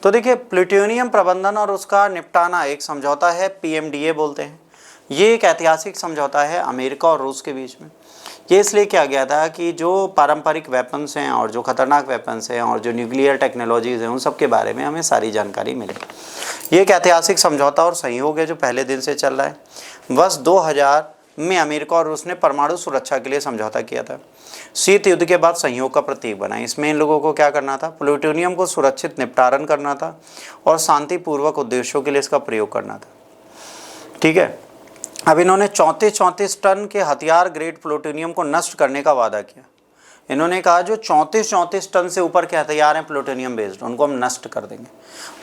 तो देखिए, प्लूटोनियम प्रबंधन और उसका निपटाना एक समझौता है, PMDA बोलते हैं। ये एक ऐतिहासिक समझौता है अमेरिका और रूस के बीच में। ये इसलिए किया गया था कि जो पारंपरिक वेपन्स हैं और जो खतरनाक वेपन्स हैं और जो न्यूक्लियर टेक्नोलॉजीज़ हैं, उन सब के बारे में हमें सारी जानकारी मिले। ये एक ऐतिहासिक समझौता और सहयोग है जो पहले दिन से चल रहा है। वर्ष 2000 में अमेरिका और रूस ने परमाणु सुरक्षा के लिए समझौता किया था। शीत युद्ध के बाद सहयोग का प्रतीक बना। इसमें इन लोगों को क्या करना था? प्लूटोनियम को सुरक्षित निपटारण करना था और शांतिपूर्वक उद्देश्यों के लिए इसका प्रयोग करना था। ठीक है। अब इन्होंने 34 टन के हथियार ग्रेड प्लूटोनियम को नष्ट करने का वादा किया। इन्होंने कहा जो 34 टन से ऊपर के हथियार हैं प्लूटोनियम बेस्ड, उनको हम नष्ट कर देंगे,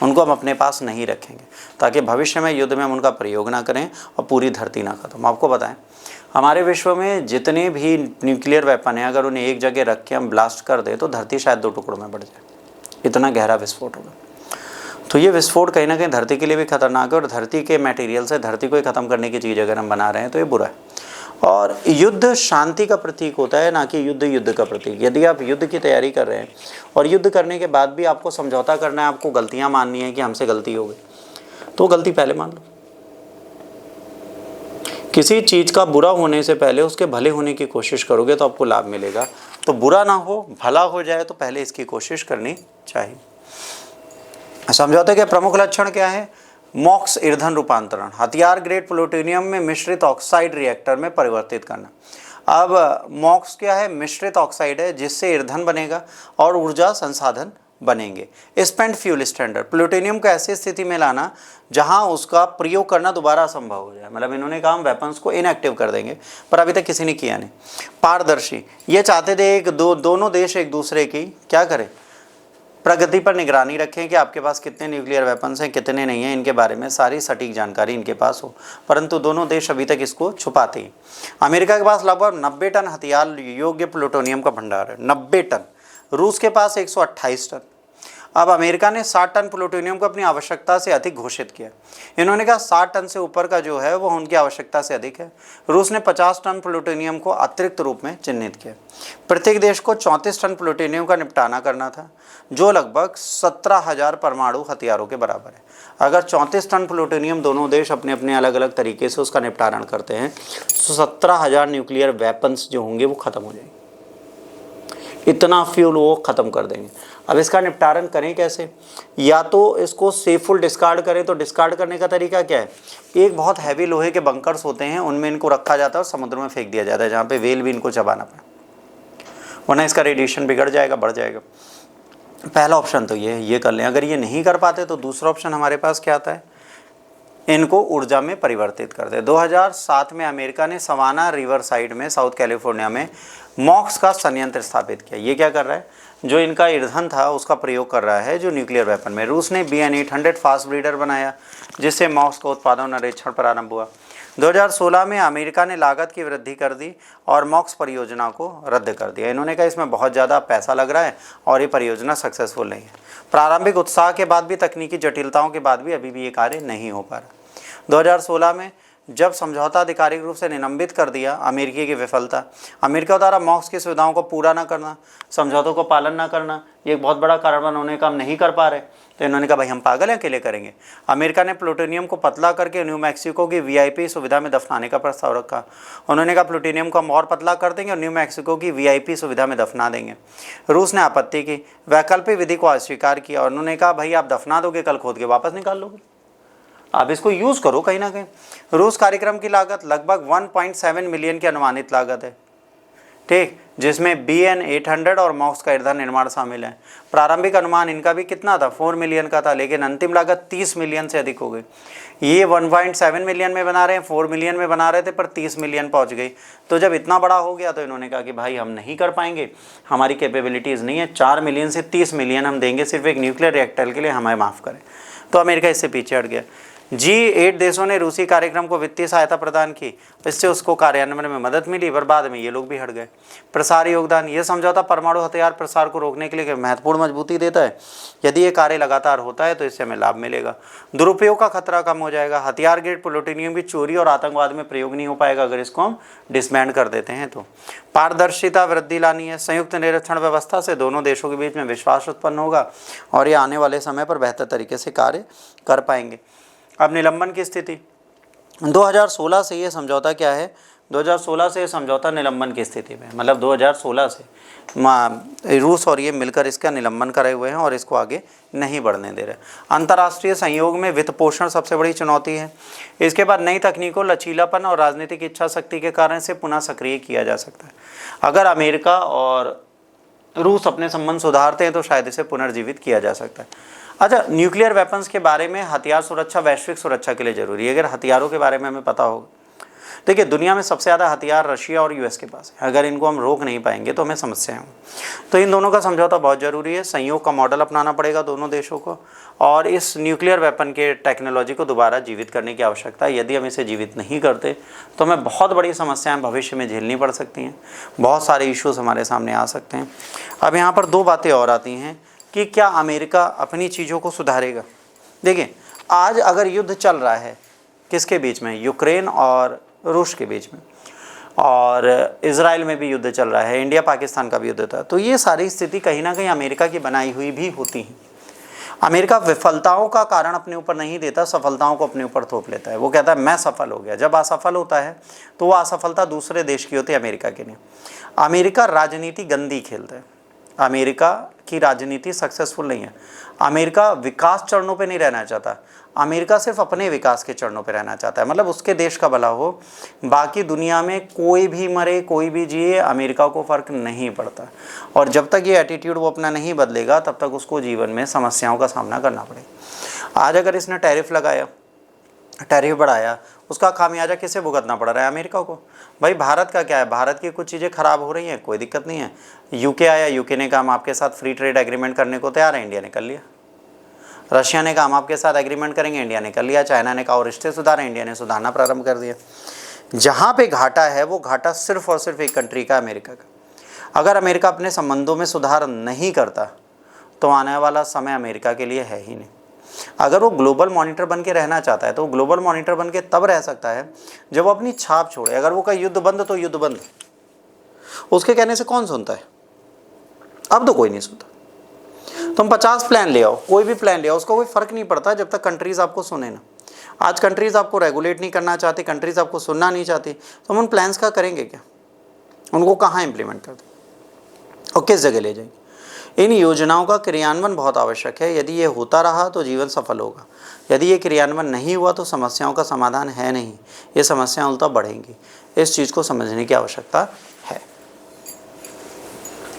उनको हम अपने पास नहीं रखेंगे, ताकि भविष्य में युद्ध में हम उनका प्रयोग ना करें और पूरी धरती ना खत्म। आपको बताएं, हमारे विश्व में जितने भी न्यूक्लियर वेपन हैं, अगर उन्हें एक जगह रख के हम ब्लास्ट कर दें तो धरती शायद 2 टुकड़ों में बढ़ जाए, इतना गहरा विस्फोट होगा। तो ये विस्फोट कहीं ना कहीं धरती के लिए भी खतरनाक है, और धरती के मटेरियल से धरती को ही ख़त्म करने की चीज़ अगर हम बना रहे हैं तो ये बुरा है। और युद्ध शांति का प्रतीक होता है, ना कि युद्ध का प्रतीक। यदि आप युद्ध की तैयारी कर रहे हैं और युद्ध करने के बाद भी आपको समझौता करना है, आपको गलतियाँ माननी है कि हमसे गलती हो गई, तो गलती पहले मान लो। किसी चीज़ का बुरा होने से पहले उसके भले होने की कोशिश करोगे तो आपको लाभ मिलेगा। तो बुरा ना हो, भला हो जाए, तो पहले इसकी कोशिश करनी चाहिए। समझौते के प्रमुख लक्षण क्या है? मॉक्स ईंधन रूपांतरण, हथियार ग्रेड प्लूटोनियम में मिश्रित ऑक्साइड रिएक्टर में परिवर्तित करना। अब मॉक्स क्या है? मिश्रित ऑक्साइड है, जिससे ईंधन बनेगा और ऊर्जा संसाधन बनेंगे। स्पेंट फ्यूल स्टैंडर्ड, प्लूटोनियम को ऐसी स्थिति में लाना जहां उसका प्रयोग करना दोबारा संभव हो जाए। मतलब इन्होंने कहा हम वेपन्स को इनएक्टिव कर देंगे, पर अभी तक किसी ने किया नहीं। पारदर्शी, ये चाहते थे दोनों देश एक दूसरे की क्या करें? प्रगति पर निगरानी रखें कि आपके पास कितने न्यूक्लियर वेपन्स हैं, कितने नहीं हैं, इनके बारे में सारी सटीक जानकारी इनके पास हो। परंतु दोनों देश अभी तक इसको छुपाते हैं। अमेरिका के पास लगभग 90 टन हथियार योग्य प्लूटोनियम का भंडार है, 90 टन। रूस के पास 128 टन। अब अमेरिका ने 60 टन प्लूटोनियम को अपनी आवश्यकता से अधिक घोषित किया। इन्होंने कहा 60 टन से ऊपर का जो है वो उनकी आवश्यकता से अधिक है। रूस ने 50 टन प्लूटोनियम को अतिरिक्त रूप में चिन्हित किया। प्रत्येक देश को 34 टन प्लूटोनियम का निपटाना करना था, जो लगभग 17,000 परमाणु हथियारों के बराबर है। अगर 34 टन प्लूटोनियम दोनों देश अपने अपने अलग अलग तरीके से उसका निपटारण करते हैं तो 17,000 न्यूक्लियर वेपन्स जो होंगे वो ख़त्म हो जाएंगे। इतना फ्यूल वो ख़त्म कर देंगे। अब इसका निपटारण करें कैसे? या तो इसको सेफुल डिस्कार्ड करें। तो डिस्कार्ड करने का तरीका क्या है? एक बहुत हैवी लोहे के बंकर्स होते हैं, उनमें इनको रखा जाता है और समुद्र में फेंक दिया जाता है, जहाँ पे व्हेल भी इनको चबाना पड़े, वरना इसका रेडिएशन बिगड़ जाएगा, बढ़ जाएगा। पहला ऑप्शन तो ये कर लें। अगर ये नहीं कर पाते तो दूसरा ऑप्शन हमारे पास क्या आता है? इनको ऊर्जा में परिवर्तित कर दे। 2007 में अमेरिका ने सवाना रिवर साइड में साउथ कैलिफोर्निया में मॉक्स का संयंत्र स्थापित किया। ये क्या कर रहा है? जो इनका ईंधन था उसका प्रयोग कर रहा है जो न्यूक्लियर वेपन में। रूस ने BN-800 फास्ट ब्रीडर बनाया, जिससे मॉक्स का उत्पादन निरीक्षण प्रारंभ हुआ। 2016 में अमेरिका ने लागत की वृद्धि कर दी और मॉक्स परियोजना को रद्द कर दिया। इन्होंने कहा इसमें बहुत ज़्यादा पैसा लग रहा है और ये परियोजना सक्सेसफुल नहीं है। प्रारंभिक उत्साह के बाद भी, तकनीकी जटिलताओं के बाद भी अभी भी ये कार्य नहीं हो पा रहा। 2016 में जब समझौता आधिकारिक रूप से निलंबित कर दिया, अमेरिकी की विफलता, अमेरिका द्वारा मॉक्स की सुविधाओं को पूरा ना करना, समझौतों को पालन ना करना, ये एक बहुत बड़ा कारण बना। उन्होंने कहा हम नहीं कर पा रहे, तो इन्होंने कहा भाई हम पागल हैं, अकेले करेंगे। अमेरिका ने प्लूटोनियम को पतला करके न्यू मैक्सिको की VIP सुविधा में दफनाने का प्रस्ताव रखा। उन्होंने कहा प्लूटोनियम को हम और पतला कर देंगे और न्यू मैक्सिको की VIP सुविधा में दफना देंगे। रूस ने आपत्ति की, वैकल्पिक विधि को अस्वीकार किया और उन्होंने कहा भाई आप दफना दोगे, कल खोद के वापस निकाल लोगे, आप इसको यूज़ करो कहीं ना कहीं। रूस कार्यक्रम की लागत लगभग 1.7 मिलियन की अनुमानित लागत है, ठीक, जिसमें BN-800 और मॉक्स का ईंधन निर्माण शामिल है। प्रारंभिक अनुमान इनका भी कितना था? 4 मिलियन का था, लेकिन अंतिम लागत 30 मिलियन से अधिक हो गई। ये 1.7 मिलियन में बना रहे हैं, 4 मिलियन में बना रहे थे, पर 30 मिलियन पहुंच गई। तो जब इतना बड़ा हो गया तो इन्होंने कहा कि भाई हम नहीं कर पाएंगे, हमारी कैपेबिलिटीज़ नहीं है, 4 मिलियन से 30 मिलियन हम देंगे सिर्फ एक न्यूक्लियर रिएक्टर के लिए, हमें माफ़ करें। तो अमेरिका इससे पीछे हट गया। G8 देशों ने रूसी कार्यक्रम को वित्तीय सहायता प्रदान की, इससे उसको कार्यान्वयन में मदद मिली, पर बाद में ये लोग भी हट गए। प्रसार योगदान, यह समझौता परमाणु हथियार प्रसार को रोकने के लिए महत्वपूर्ण मजबूती देता है। यदि ये कार्य लगातार होता है तो इससे हमें लाभ मिलेगा। दुरुपयोग का खतरा कम हो जाएगा। हथियार ग्रेड प्लूटोनियम की चोरी और आतंकवाद में प्रयोग नहीं हो पाएगा अगर इसको हम डिसबैंड कर देते हैं तो। पारदर्शिता वृद्धि लानी है। संयुक्त निरीक्षण व्यवस्था से दोनों देशों के बीच में विश्वास उत्पन्न होगा और ये आने वाले समय पर बेहतर तरीके से कार्य कर पाएंगे। अब निलंबन की स्थिति, 2016 से ये समझौता क्या है, 2016 से ये समझौता निलंबन की स्थिति में, मतलब 2016 से रूस और ये मिलकर इसका निलंबन करे हुए हैं और इसको आगे नहीं बढ़ने दे रहे। अंतर्राष्ट्रीय सहयोग में वित्त पोषण सबसे बड़ी चुनौती है। इसके बाद नई तकनीकों, लचीलापन और राजनीतिक इच्छा शक्ति के कारण से पुनः सक्रिय किया जा सकता है। अगर अमेरिका और रूस अपने संबंध सुधारते हैं तो शायद इसे पुनर्जीवित किया जा सकता है। अच्छा, न्यूक्लियर वेपन्स के बारे में, हथियार सुरक्षा वैश्विक सुरक्षा के लिए जरूरी है। अगर हथियारों के बारे में हमें पता होगा, देखिए दुनिया में सबसे ज़्यादा हथियार रशिया और यूएस के पास है। अगर इनको हम रोक नहीं पाएंगे तो हमें समस्याएं होंगी। तो इन दोनों का समझौता बहुत ज़रूरी है। संयोग का मॉडल अपनाना पड़ेगा दोनों देशों को, और इस न्यूक्लियर वेपन के टेक्नोलॉजी को दोबारा जीवित करने की आवश्यकता है। यदि हम इसे जीवित नहीं करते तो हमें बहुत बड़ी समस्याएं भविष्य में झेलनी पड़ सकती हैं, बहुत सारे इश्यूज हमारे सामने आ सकते हैं। अब यहाँ पर दो बातें और आती हैं कि क्या अमेरिका अपनी चीज़ों को सुधारेगा। देखिए, आज अगर युद्ध चल रहा है किसके बीच में, यूक्रेन और रूस के बीच में, और इजराइल में भी युद्ध चल रहा है, इंडिया पाकिस्तान का भी युद्ध था, तो ये सारी स्थिति कहीं ना कहीं अमेरिका की बनाई हुई भी होती है। अमेरिका विफलताओं का कारण अपने ऊपर नहीं देता, सफलताओं को अपने ऊपर थोप लेता है। वो कहता है मैं सफल हो गया। जब असफल होता है तो वो असफलता दूसरे देश की होती है, अमेरिका की नहीं। अमेरिका राजनीति गंदी खेलता है। अमेरिका की राजनीति सक्सेसफुल नहीं है। अमेरिका विकास चरणों पे नहीं रहना चाहता। अमेरिका सिर्फ अपने विकास के चरणों पे रहना चाहता है, मतलब उसके देश का भला हो, बाकी दुनिया में कोई भी मरे कोई भी जिए अमेरिका को फ़र्क नहीं पड़ता। और जब तक ये एटीट्यूड वो अपना नहीं बदलेगा तब तक उसको जीवन में समस्याओं का सामना करना पड़ेगा। आज अगर इसने टैरिफ लगाया, टैरिफ बढ़ाया, उसका खामियाजा किसे भुगतना पड़ रहा है, अमेरिका को। भाई भारत का क्या है, भारत की कुछ चीज़ें ख़राब हो रही हैं, कोई दिक्कत नहीं है। यूके आया, यूके ने कहा हम आपके साथ फ्री ट्रेड एग्रीमेंट करने को तैयार है, इंडिया ने कर लिया। रशिया ने कहा हम आपके साथ एग्रीमेंट करेंगे, इंडिया ने कर लिया। चाइना ने कहा और रिश्ते सुधारें, इंडिया ने सुधारना प्रारंभ कर दिया। जहाँ पे घाटा है वो घाटा सिर्फ और सिर्फ एक कंट्री का, अमेरिका का। अगर अमेरिका अपने संबंधों में सुधार नहीं करता तो आने वाला समय अमेरिका के लिए है ही नहीं। अगर वो ग्लोबल मॉनिटर बन के रहना चाहता है तो वो ग्लोबल मॉनिटर बन के तब रह सकता है जब वो अपनी छाप छोड़े। अगर वो कहे युद्ध बंद तो युद्ध बंद, उसके कहने से कौन सुनता है? अब तो कोई नहीं सुनता। तुम 50 प्लान ले आओ, कोई भी प्लान ले आओ, उसका कोई फ़र्क नहीं पड़ता जब तक कंट्रीज़ आपको सुने ना। आज कंट्रीज़ आपको रेगुलेट नहीं करना चाहती, कंट्रीज़ आपको सुनना नहीं चाहती, तो हम उन प्लान्स का करेंगे क्या? उनको कहाँ इम्प्लीमेंट कर दें और किस जगह ले जाएंगे? इन योजनाओं का क्रियान्वयन बहुत आवश्यक है। यदि ये होता रहा तो जीवन सफल होगा। यदि ये क्रियान्वयन नहीं हुआ तो समस्याओं का समाधान है नहीं, ये समस्याएं उल्टा बढ़ेंगी। इस चीज़ को समझने की आवश्यकता